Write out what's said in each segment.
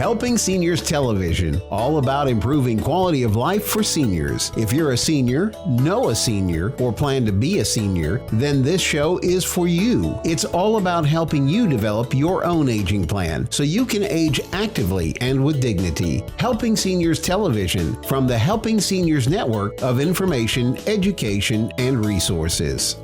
Helping Seniors Television, all about improving quality of life for seniors. If you're a senior, know a senior, or plan to be a senior, then this show is for you. It's all about helping you develop your own aging plan so you can age actively and with dignity. Helping Seniors Television from the Helping Seniors Network of information, education, and resources.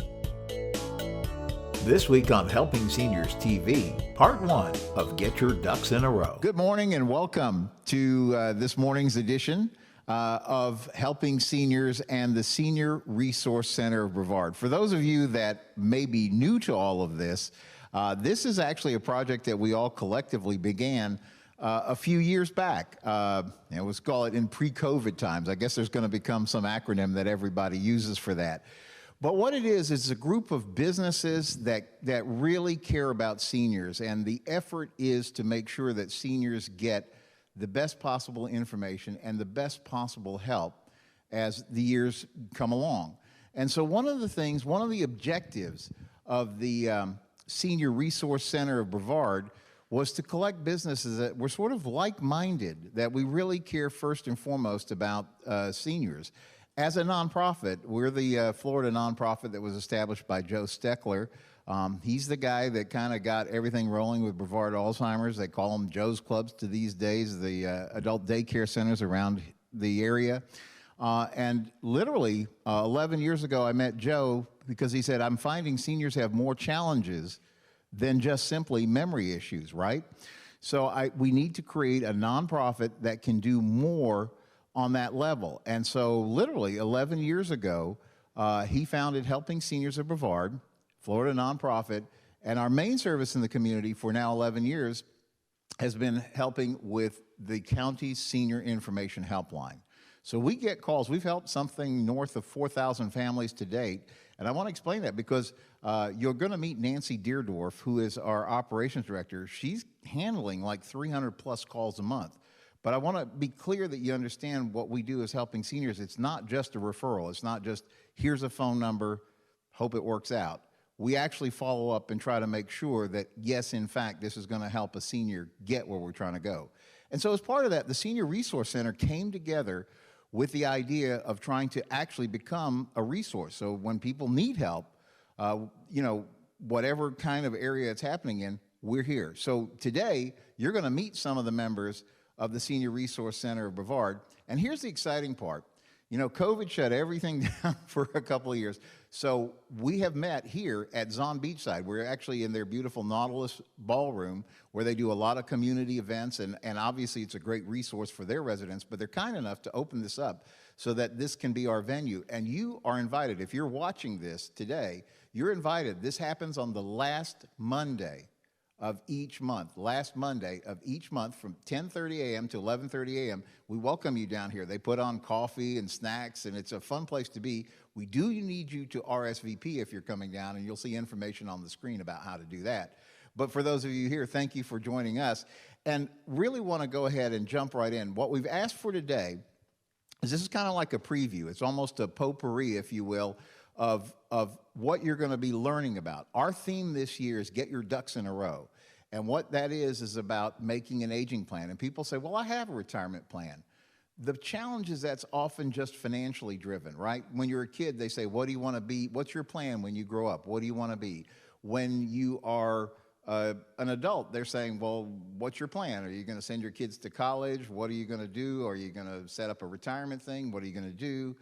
This week on Helping Seniors TV, part 1 of Get Your Ducks in a Row. Good morning and welcome to this morning's edition of Helping Seniors and the Senior Resource Center of Brevard. For those of you that may be new to all of this, this is actually a project that we all collectively began a few years back. Let's call it in pre-COVID times. I guess there's going to become some acronym that everybody uses for that. But what it is a group of businesses that really care about seniors, and the effort is to make sure that seniors get the best possible information and the best possible help as the years come along. And so one of the objectives of the Senior Resource Center of Brevard was to collect businesses that were sort of like-minded, that we really care first and foremost about seniors. As a nonprofit, we're the Florida nonprofit that was established by Joe Steckler. He's the guy that kind of got everything rolling with Brevard Alzheimer's. They call them Joe's Clubs to these days, the adult daycare centers around the area. And literally 11 years ago, I met Joe because he said, I'm finding seniors have more challenges than just simply memory issues, right? So we need to create a nonprofit that can do more on that level. And so literally 11 years ago, he founded Helping Seniors of Brevard, Florida nonprofit, and our main service in the community for now 11 years has been helping with the county's senior information helpline. So we get calls. We've helped something north of 4,000 families to date. And I want to explain that because you're going to meet Nancy Deerdorf, who is our operations director. She's handling like 300 plus calls a month. But I want to be clear that you understand what we do as Helping Seniors. It's not just a referral. It's not just, here's a phone number, hope it works out. We actually follow up and try to make sure that, yes, in fact, this is going to help a senior get where we're trying to go. And so as part of that, the Senior Resource Center came together with the idea of trying to actually become a resource. So when people need help, whatever kind of area it's happening in, we're here. So today, you're going to meet some of the members of the Senior Resource Center of Brevard. And here's the exciting part. COVID shut everything down for a couple of years. So we have met here at Zon Beachside. We're actually in their beautiful Nautilus ballroom where they do a lot of community events. And obviously it's a great resource for their residents, but they're kind enough to open this up so that this can be our venue. And you are invited. If you're watching this today, you're invited. This happens on the last Monday of each month, last Monday of each month from 10:30 a.m. to 11:30 a.m. We welcome you down here. They put on coffee and snacks, and it's a fun place to be. We do need you to RSVP if you're coming down, and you'll see information on the screen about how to do that. But for those of you here, thank you for joining us, and really want to go ahead and jump right in. What we've asked for today is this is kind of like a preview. It's almost a potpourri, if you will, of what you're going to be learning about. Our theme this year is Get Your Ducks in a Row. And what that is about making an aging plan. And people say, well, I have a retirement plan. The challenge is that's often just financially driven, right? When you're a kid, they say, what do you want to be? What's your plan when you grow up? What do you want to be? When you are an adult, they're saying, well, what's your plan? Are you going to send your kids to college? What are you going to do? Are you going to set up a retirement thing? What are you going to do?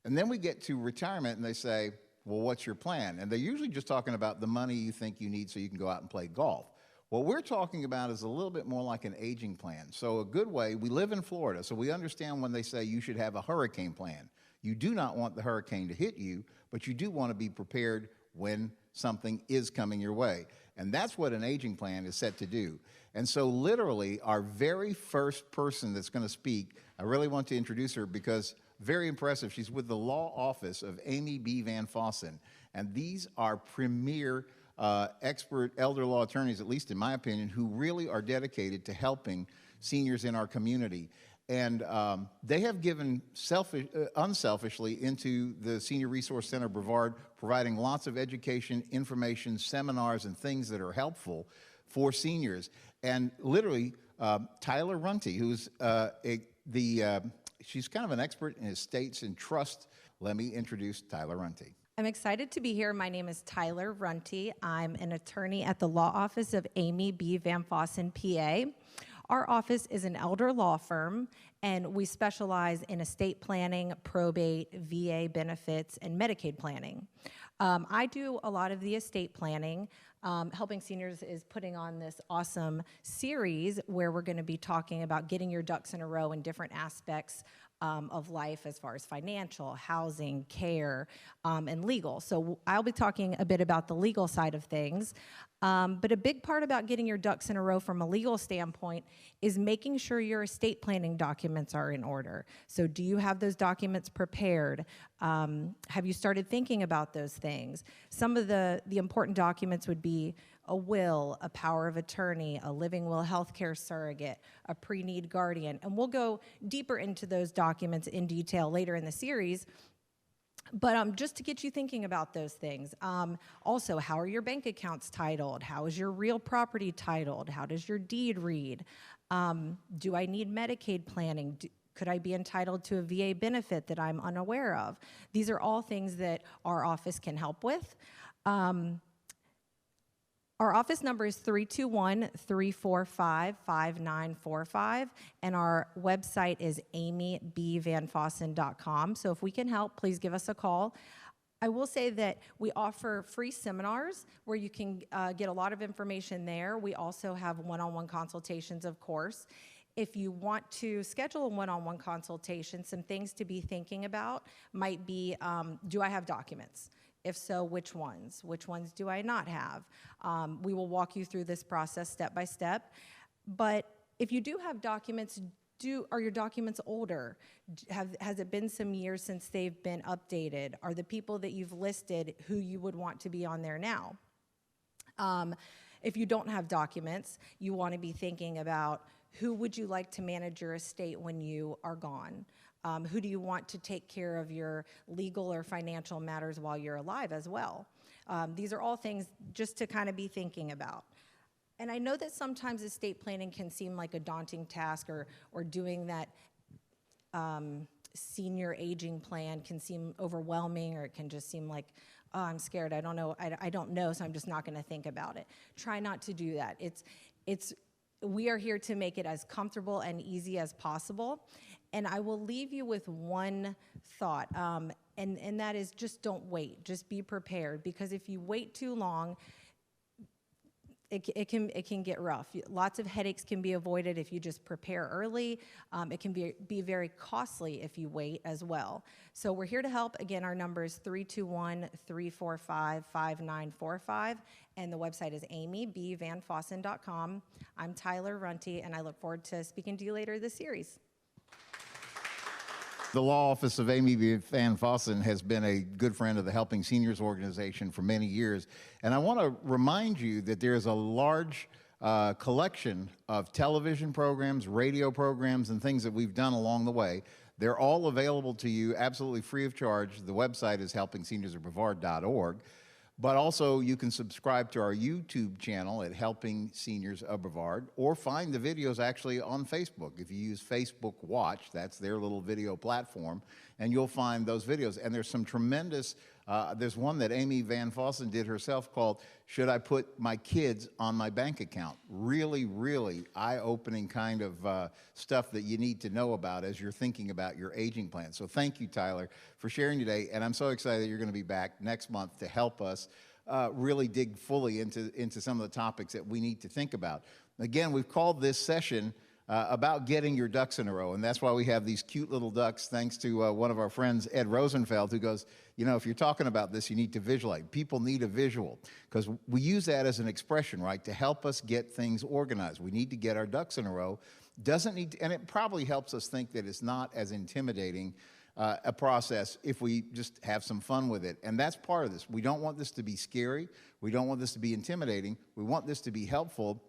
And then we get to retirement and they say, well, what's your plan? And they're usually just talking about the money you think you need so you can go out and play golf. What we're talking about is a little bit more like an aging plan. So a good way, we live in Florida, so we understand when they say you should have a hurricane plan. You do not want the hurricane to hit you, but you do want to be prepared when something is coming your way. And that's what an aging plan is set to do. And so literally, our very first person that's going to speak, I really want to introduce her because very impressive. She's with the law office of Amy B. Van Fossen. And these are premier expert elder law attorneys, at least in my opinion, who really are dedicated to helping seniors in our community. And they have given unselfishly into the Senior Resource Center Brevard, providing lots of education, information, seminars, and things that are helpful for seniors. And literally, Tyler Runte, who's she's kind of an expert in estates and trust. Let me introduce Tyler Runte. I'm excited to be here. My name is Tyler Runty. I'm an attorney at the law office of Amy B. Van Fossen, PA. Our office is an elder law firm, and we specialize in estate planning, probate, VA benefits, and Medicaid planning. I do a lot of the estate planning. Helping Seniors is putting on this awesome series where we're going to be talking about getting your ducks in a row in different aspects of life as far as financial, housing, care, and legal. So I'll be talking a bit about the legal side of things. But a big part about getting your ducks in a row from a legal standpoint is making sure your estate planning documents are in order. So do you have those documents prepared? Have you started thinking about those things? Some of the important documents would be a will, a power of attorney, a living will healthcare surrogate, a pre-need guardian, and we'll go deeper into those documents in detail later in the series. But just to get you thinking about those things. Also, how are your bank accounts titled? How is your real property titled? How does your deed read? Do I need Medicaid planning? Could I be entitled to a VA benefit that I'm unaware of? These are all things that our office can help with. Our office number is 321-345-5945, and our website is amybvanfossen.com. So if we can help, please give us a call. I will say that we offer free seminars where you can get a lot of information there. We also have one-on-one consultations, of course. If you want to schedule a one-on-one consultation, some things to be thinking about might be, do I have documents? If so, which ones? Which ones do I not have? We will walk you through this process step by step. But if you do have documents, are your documents older? Has it been some years since they've been updated? Are the people that you've listed who you would want to be on there now? If you don't have documents, you want to be thinking about who would you like to manage your estate when you are gone? Who do you want to take care of your legal or financial matters while you're alive as well? These are all things just to kind of be thinking about. And I know that sometimes estate planning can seem like a daunting task, or doing that senior aging plan can seem overwhelming, or it can just seem like, oh, I'm scared, I don't know, so I'm just not going to think about it. Try not to do that. We are here to make it as comfortable and easy as possible. And I will leave you with one thought, and that is just don't wait. Just be prepared, because if you wait too long, it can get rough. Lots of headaches can be avoided if you just prepare early. It can be very costly if you wait as well. So we're here to help. Again, our number is 321-345-5945, and the website is amybvanfossen.com. I'm Tyler Runty, and I look forward to speaking to you later this series. The law office of Amy Van Fossen has been a good friend of the Helping Seniors organization for many years. And I want to remind you that there's a large collection of television programs, radio programs, and things that we've done along the way. They're all available to you absolutely free of charge. The website is helpingseniorsofbrevard.org. But also, you can subscribe to our YouTube channel at Helping Seniors of Brevard, or find the videos actually on Facebook. If you use Facebook Watch, that's their little video platform, and you'll find those videos. And there's some tremendous, there's one that Amy Van Fossen did herself called, Should I Put My Kids on My Bank Account? Really, really eye-opening kind of stuff that you need to know about as you're thinking about your aging plan. So thank you, Tyler, for sharing today. And I'm so excited that you're going to be back next month to help us really dig fully into some of the topics that we need to think about. Again, we've called this session about getting your ducks in a row, and that's why we have these cute little ducks, thanks to one of our friends, Ed Rosenfeld, who goes, you know, if you're talking about this, you need to visualize. People need a visual, because we use that as an expression, right, to help us get things organized. We need to get our ducks in a row. Doesn't need to, and it probably helps us think that it's not as intimidating a process if we just have some fun with it. And that's part of this. We don't want this to be scary. We don't want this to be intimidating. We want this to be helpful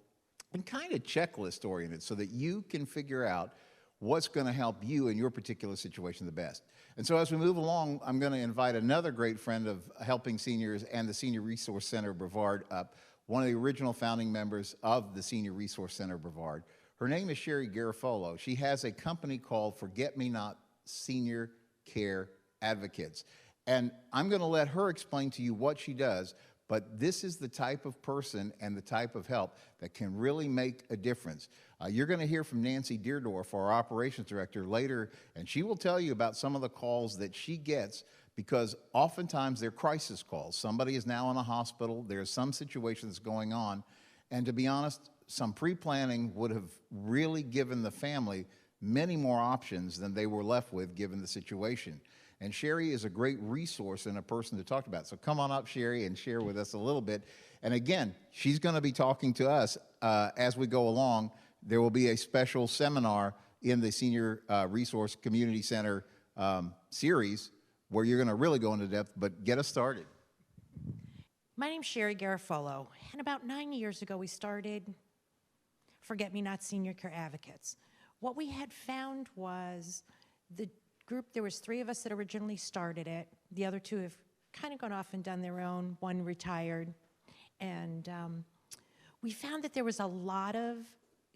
and kind of checklist oriented, so that you can figure out what's going to help you in your particular situation the best. And so as we move along, I'm going to invite another great friend of Helping Seniors and the Senior Resource Center of Brevard up, one of the original founding members of the Senior Resource Center of Brevard, Her name is Sherri Garafolo. She has a company called Forget Me Not Senior Care Advocates. And I'm going to let her explain to you what she does, but this is the type of person and the type of help that can really make a difference. You're going to hear from Nancy Deerdorf, our operations director, later, and she will tell you about some of the calls that she gets, because oftentimes they're crisis calls. Somebody is now in a hospital, there's some situation that's going on, and to be honest, some pre-planning would have really given the family many more options than they were left with given the situation. And Sherri is a great resource and a person to talk about. So come on up, Sherri, and share with us a little bit. And again, she's going to be talking to us as we go along. There will be a special seminar in the Senior Resource Community Center series where you're going to really go into depth, but get us started. My name's Sherri Garafolo, and about 9 years ago we started Forget Me Not Senior Care Advocates. What we had found was the group, there was 3 of us that originally started it. The other 2 have kind of gone off and done their own. 1 retired. And we found that there was a lot of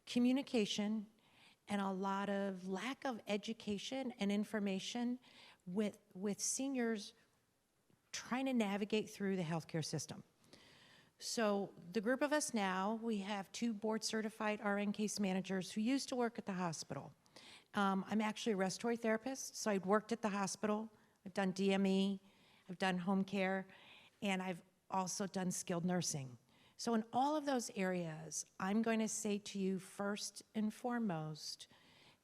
communication and a lot of lack of education and information with seniors trying to navigate through the healthcare system. So the group of us now, we have 2 board-certified RN case managers who used to work at the hospital. I'm actually a respiratory therapist, so I'd worked at the hospital. I've done DME, I've done home care, and I've also done skilled nursing. So in all of those areas, I'm going to say to you first and foremost,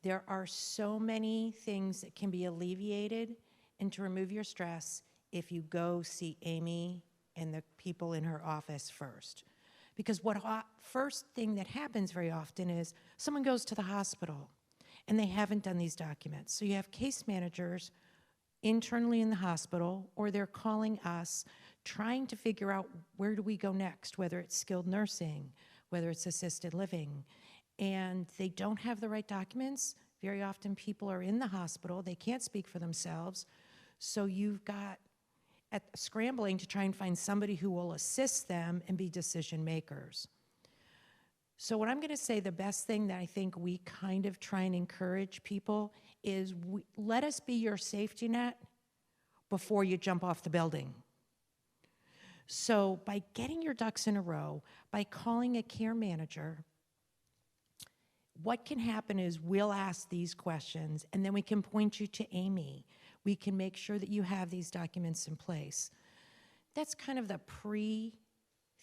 there are so many things that can be alleviated and to remove your stress if you go see Amy and the people in her office first. Because first thing that happens very often is someone goes to the hospital and they haven't done these documents. So you have case managers internally in the hospital, or they're calling us trying to figure out where do we go next, whether it's skilled nursing, whether it's assisted living, and they don't have the right documents. Very often people are in the hospital, they can't speak for themselves, so you've got scrambling to try and find somebody who will assist them and be decision makers. So what I'm going to say, the best thing that I think we kind of try and encourage people is let us be your safety net before you jump off the building. So by getting your ducks in a row, by calling a care manager, what can happen is we'll ask these questions and then we can point you to Amy. We can make sure that you have these documents in place. That's kind of the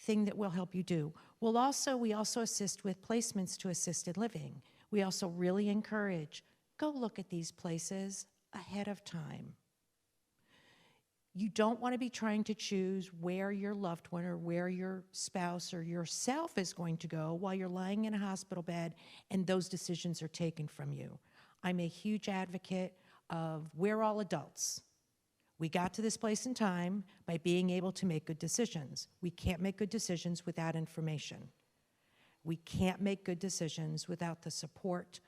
thing that we'll help you do. We also assist with placements to assisted living. We also really encourage, go look at these places ahead of time. You don't want to be trying to choose where your loved one or where your spouse or yourself is going to go while you're lying in a hospital bed and those decisions are taken from you. I'm a huge advocate of we're all adults. We got to this place in time by being able to make good decisions. We can't make good decisions without information. We can't make good decisions without the support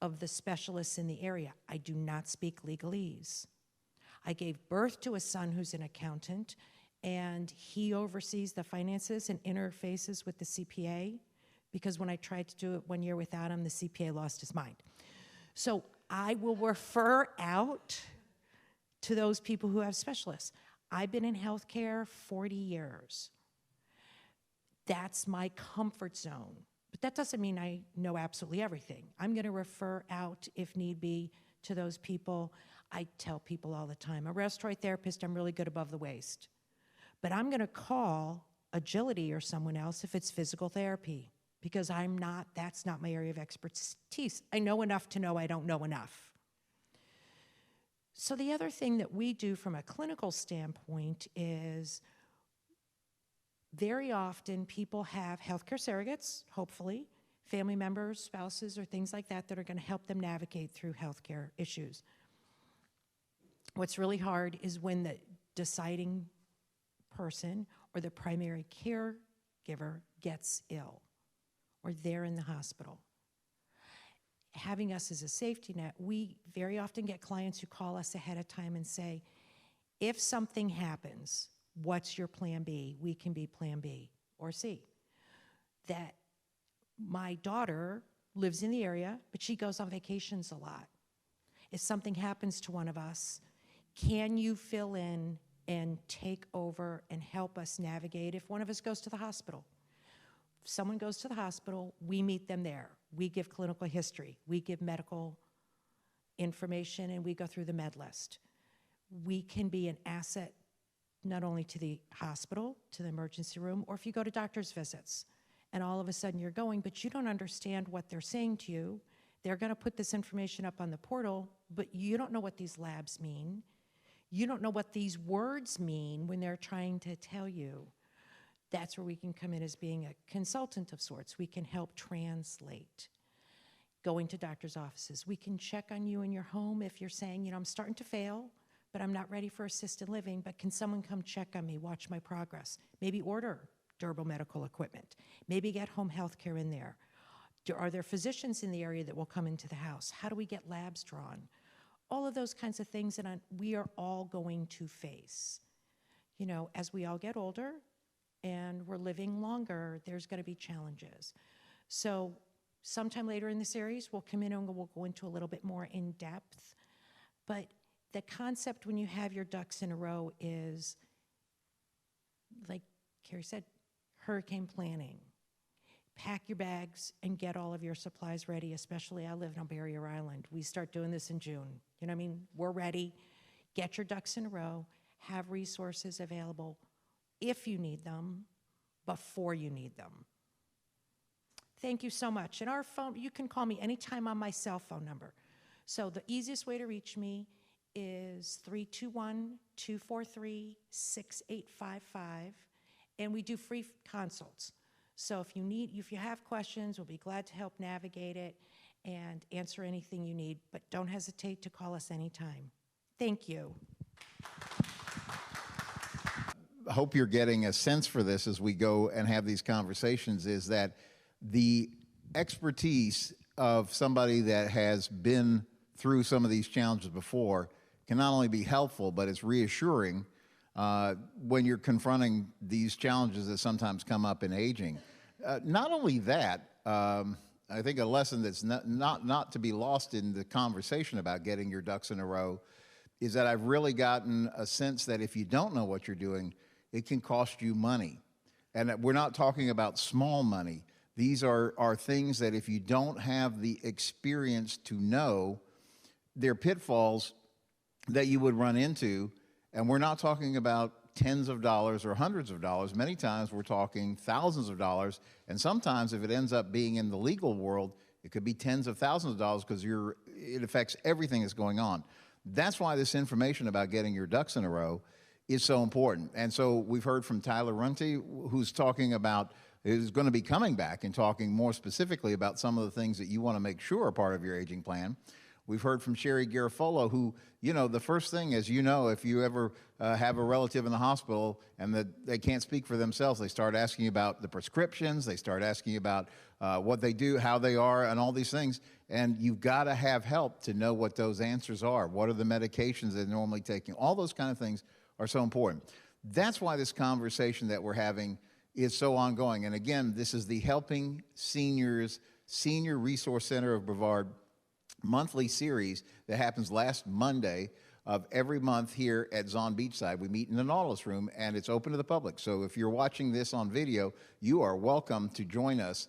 of the specialists in the area. I do not speak legalese. I gave birth to a son who's an accountant, and he oversees the finances and interfaces with the CPA, because when I tried to do it 1 year without him, the CPA lost his mind. So I will refer out to those people who have specialists. I've been in healthcare 40 years. That's my comfort zone. But that doesn't mean I know absolutely everything. I'm going to refer out, if need be, to those people. I tell people all the time, a respiratory therapist, I'm really good above the waist. But I'm going to call Ageility or someone else if it's physical therapy, because that's not my area of expertise. I know enough to know I don't know enough. So the other thing that we do from a clinical standpoint is very often people have healthcare surrogates, hopefully, family members, spouses, or things like that are going to help them navigate through healthcare issues. What's really hard is when the deciding person or the primary caregiver gets ill or they're in the hospital. Having us as a safety net, we very often get clients who call us ahead of time and say, if something happens, what's your plan B? We can be plan B or C. That my daughter lives in the area, but she goes on vacations a lot. If something happens to one of us, can you fill in and take over and help us navigate if one of us goes to the hospital? If someone goes to the hospital, we meet them there. We give clinical history. We give medical information, and we go through the med list. We can be an asset not only to the hospital, to the emergency room, or if you go to doctor's visits, and all of a sudden you're going, but you don't understand what they're saying to you. They're going to put this information up on the portal, but you don't know what these labs mean. You don't know what these words mean when they're trying to tell you. That's where we can come in as being a consultant of sorts. We can help translate. Going to doctor's offices. We can check on you in your home if you're saying, I'm starting to fail, but I'm not ready for assisted living, but can someone come check on me, watch my progress? Maybe order durable medical equipment. Maybe get home health care in there. Are there physicians in the area that will come into the house? How do we get labs drawn? All of those kinds of things that we are all going to face. As we all get older and we're living longer, there's going to be challenges. So sometime later in the series, we'll come in and we'll go into a little bit more in depth. But the concept when you have your ducks in a row is, like Kerry said, hurricane planning. Pack your bags and get all of your supplies ready, especially I live on Barrier Island. We start doing this in June. You know what I mean? We're ready. Get your ducks in a row. Have resources available if you need them, before you need them. Thank you so much. And our phone, you can call me anytime on my cell phone number. So the easiest way to reach me is 321-243-6855. And we do free consults. So if you have questions, we'll be glad to help navigate it and answer anything you need, but don't hesitate to call us anytime. Thank you. I hope you're getting a sense for this as we go and have these conversations, is that the expertise of somebody that has been through some of these challenges before can not only be helpful, but it's reassuring when you're confronting these challenges that sometimes come up in aging. Not only that, I think a lesson that's not to be lost in the conversation about getting your ducks in a row is that I've really gotten a sense that if you don't know what you're doing, it can cost you money. And we're not talking about small money. These are things that if you don't have the experience to know, they're pitfalls that you would run into. And we're not talking about tens of dollars or hundreds of dollars. Many times we're talking thousands of dollars. And sometimes if it ends up being in the legal world, it could be tens of thousands of dollars because it affects everything that's going on. That's why this information about getting your ducks in a row is so important. And so we've heard from Tyler Runte, who's talking about, is going to be coming back and talking more specifically about some of the things that you want to make sure are part of your aging plan. We've heard from Sherri Garafolo, who, the first thing is, if you ever have a relative in the hospital and that they can't speak for themselves, they start asking about the prescriptions, they start asking about what they do, how they are, and all these things. And you've got to have help to know what those answers are. What are the medications they're normally taking? All those kind of things are so important. That's why this conversation that we're having is so ongoing. And again, this is the Helping Seniors Senior Resource Center of Brevard monthly series that happens last Monday of every month here at Zon Beachside. We meet in the Nautilus room, and it's open to the public. So if you're watching this on video, you are welcome to join us.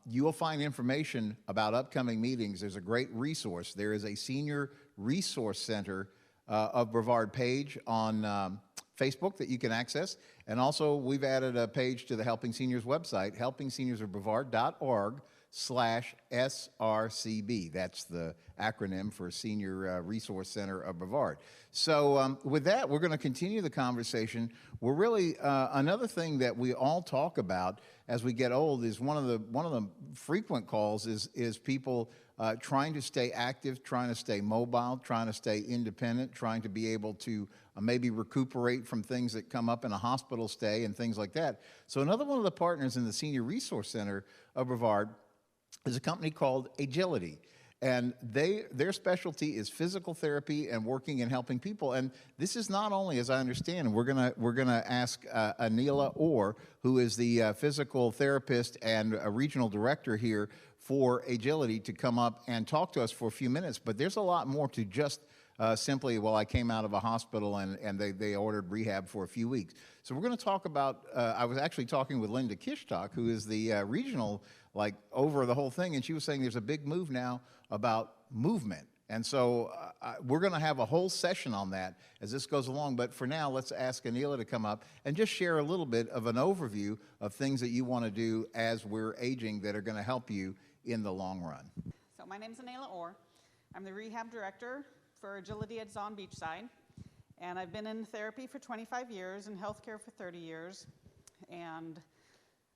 You will find information about upcoming meetings. There's a great resource. There is a Senior Resource Center of Brevard page on Facebook that you can access. And also, we've added a page to the Helping Seniors website, helpingseniorsofbrevard.org/SRCB. That's the acronym for Senior Resource Center of Brevard. So with that, we're going to continue the conversation. We're really, another thing that we all talk about as we get old is one of the frequent calls is people trying to stay active, trying to stay mobile, trying to stay independent, trying to be able to maybe recuperate from things that come up in a hospital stay and things like that. So another one of the partners in the Senior Resource Center of Brevard is a company called Ageility. And their specialty is physical therapy and working and helping people. And this is not only, as I understand, we're gonna ask Aneila Orr, who is the physical therapist and a regional director here for Ageility to come up and talk to us for a few minutes, but there's a lot more to just simply, well, I came out of a hospital and they ordered rehab for a few weeks. So we're going to talk about, I was actually talking with Linda Kishtok, who is the regional, like, over the whole thing, and she was saying there's a big move now about movement. And so we're going to have a whole session on that as this goes along. But for now, let's ask Aneila to come up and just share a little bit of an overview of things that you want to do as we're aging that are going to help you in the long run. So my name is Aneila Orr. I'm the rehab director for Ageility at Zon Beachside. And I've been in therapy for 25 years and healthcare for 30 years. And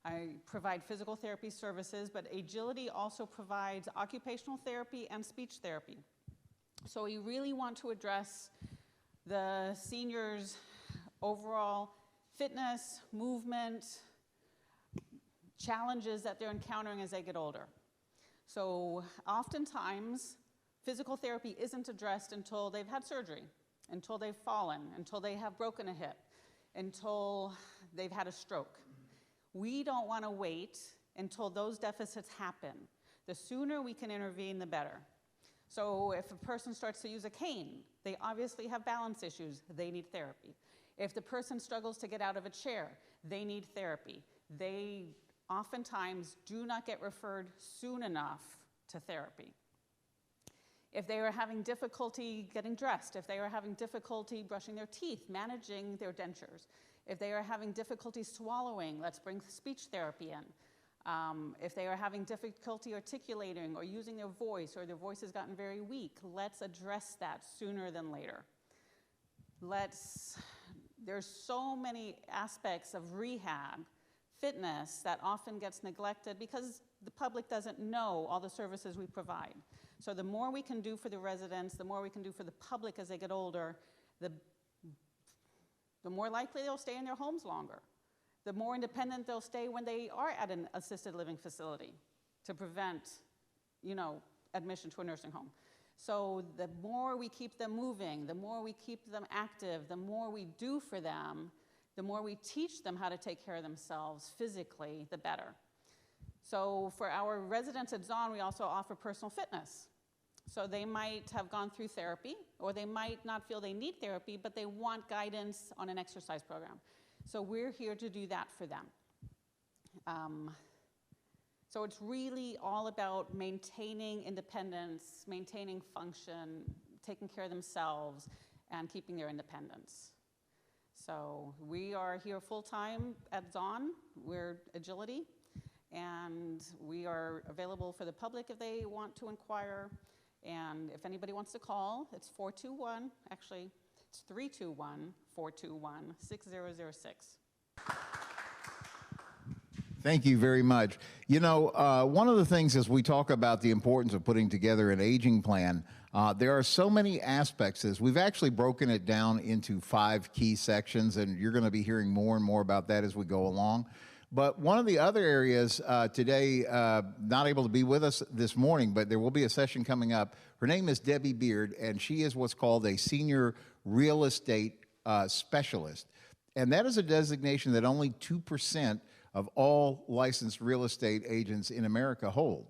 I provide physical therapy services, but Ageility also provides occupational therapy and speech therapy. So we really want to address the seniors' overall fitness, movement, challenges that they're encountering as they get older. So oftentimes, physical therapy isn't addressed until they've had surgery, until they've fallen, until they have broken a hip, until they've had a stroke. We don't want to wait until those deficits happen. The sooner we can intervene, the better. So if a person starts to use a cane, they obviously have balance issues, they need therapy. If the person struggles to get out of a chair, they need therapy. They oftentimes do not get referred soon enough to therapy. If they are having difficulty getting dressed, if they are having difficulty brushing their teeth, managing their dentures, if they are having difficulty swallowing, let's bring speech therapy in. If they are having difficulty articulating or using their voice, or their voice has gotten very weak, let's address that sooner than later. There's so many aspects of rehab, fitness, that often gets neglected because the public doesn't know all the services we provide. So the more we can do for the residents, the more we can do for the public as they get older, the more likely they'll stay in their homes longer. The more independent they'll stay when they are at an assisted living facility to prevent, admission to a nursing home. So the more we keep them moving, the more we keep them active, the more we do for them, the more we teach them how to take care of themselves physically, the better. So for our residents at Zon, we also offer personal fitness. So they might have gone through therapy, or they might not feel they need therapy, but they want guidance on an exercise program. So we're here to do that for them. So it's really all about maintaining independence, maintaining function, taking care of themselves, and keeping their independence. So we are here full-time at Zon. We're Ageility, and we are available for the public if they want to inquire. And if anybody wants to call, it's 421, actually, it's 321-421-6006. Thank you very much. One of the things as we talk about the importance of putting together an aging plan, there are so many aspects. We've actually broken it down into 5 key sections, and you're going to be hearing more and more about that as we go along. But one of the other areas today, not able to be with us this morning, but there will be a session coming up. Her name is Debbie Beard, and she is what's called a senior real estate specialist. And that is a designation that only 2% of all licensed real estate agents in America hold.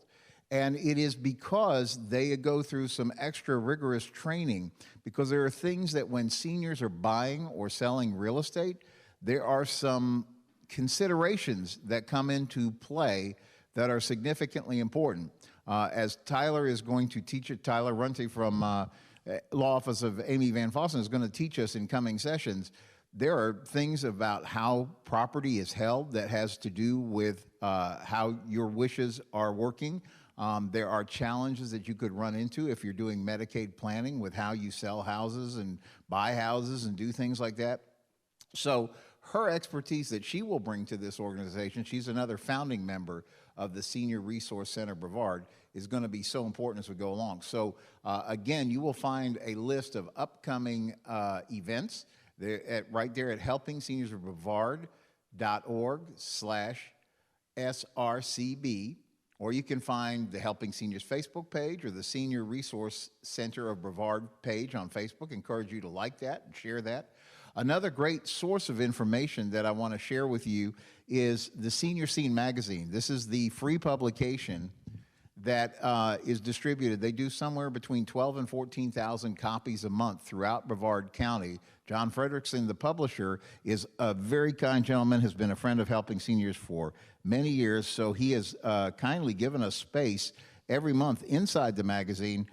And it is because they go through some extra rigorous training, because there are things that when seniors are buying or selling real estate, there are some considerations that come into play that are significantly important. As Tyler is going to teach it, Tyler Runte from Law Office of Amy Van Fossen is going to teach us in coming sessions. There are things about how property is held that has to do with how your wishes are working. There are challenges that you could run into if you're doing Medicaid planning with how you sell houses and buy houses and do things like that. So her expertise that she will bring to this organization, she's another founding member of the Senior Resource Center Brevard, is going to be so important as we go along. So again, you will find a list of upcoming events right there at helpingseniorsofbrevard.org/SRCB, or you can find the Helping Seniors Facebook page or the Senior Resource Center of Brevard page on Facebook. Encourage you to like that and share that. Another great source of information that I want to share with you is the Senior Scene magazine. This is the free publication that is distributed. They do somewhere between 12 and 14,000 copies a month throughout Brevard County. John Frederickson, the publisher, is a very kind gentleman, has been a friend of Helping Seniors for many years, so he has kindly given us space every month inside the magazine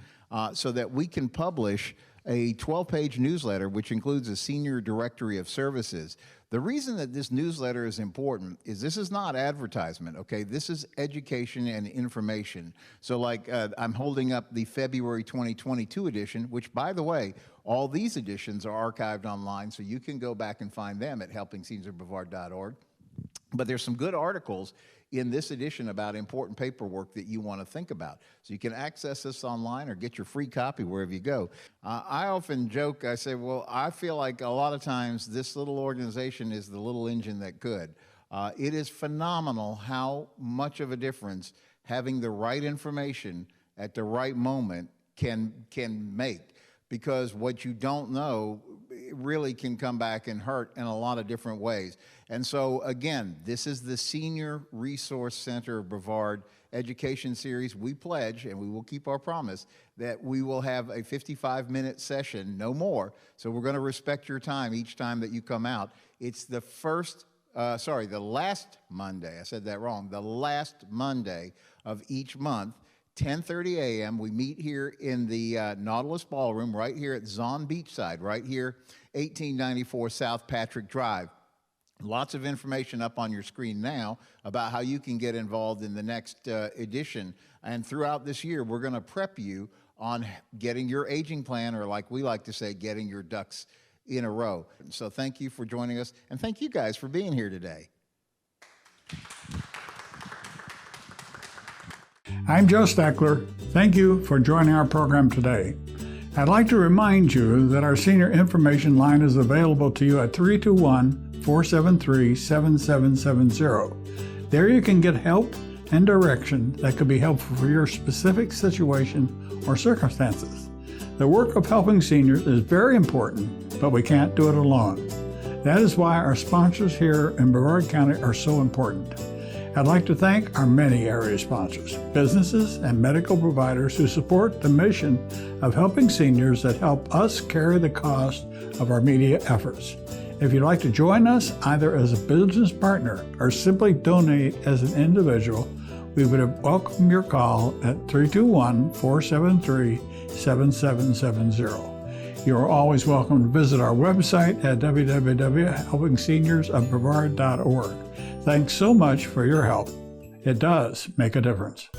so that we can publish a 12-page newsletter, which includes a senior directory of services. The reason that this newsletter is important is this is not advertisement, okay? This is education and information. So like I'm holding up the February 2022 edition, which, by the way, all these editions are archived online, so you can go back and find them at helpingseniorsbrevard.org. But there's some good articles in this edition about important paperwork that you want to think about. So you can access this online or get your free copy wherever you go. I often joke, I say, well, I feel like a lot of times this little organization is the little engine that could. It is phenomenal how much of a difference having the right information at the right moment can make. Because what you don't know really can come back and hurt in a lot of different ways. And so, again, this is the Senior Resource Center of Brevard Education Series. We pledge, and we will keep our promise, that we will have a 55-minute session, no more. So we're going to respect your time each time that you come out. It's the the last Monday, I said that wrong, the last Monday of each month, 10:30 a.m. We meet here in the Nautilus Ballroom right here at Zon Beachside, right here, 1894 South Patrick Drive. Lots of information up on your screen now about how you can get involved in the next edition. And throughout this year, we're going to prep you on getting your aging plan, or like we like to say, getting your ducks in a row. So thank you for joining us, and thank you guys for being here today. I'm Joe Steckler. Thank you for joining our program today. I'd like to remind you that our senior information line is available to you at 321-473-7770. There you can get help and direction that could be helpful for your specific situation or circumstances. The work of helping seniors is very important, but we can't do it alone. That is why our sponsors here in Brevard County are so important. I'd like to thank our many area sponsors, businesses and medical providers who support the mission of helping seniors that help us carry the cost of our media efforts. If you'd like to join us either as a business partner or simply donate as an individual, we would welcome your call at 321-473-7770. You are always welcome to visit our website at www.helpingseniorsofbrevard.org. Thanks so much for your help. It does make a difference.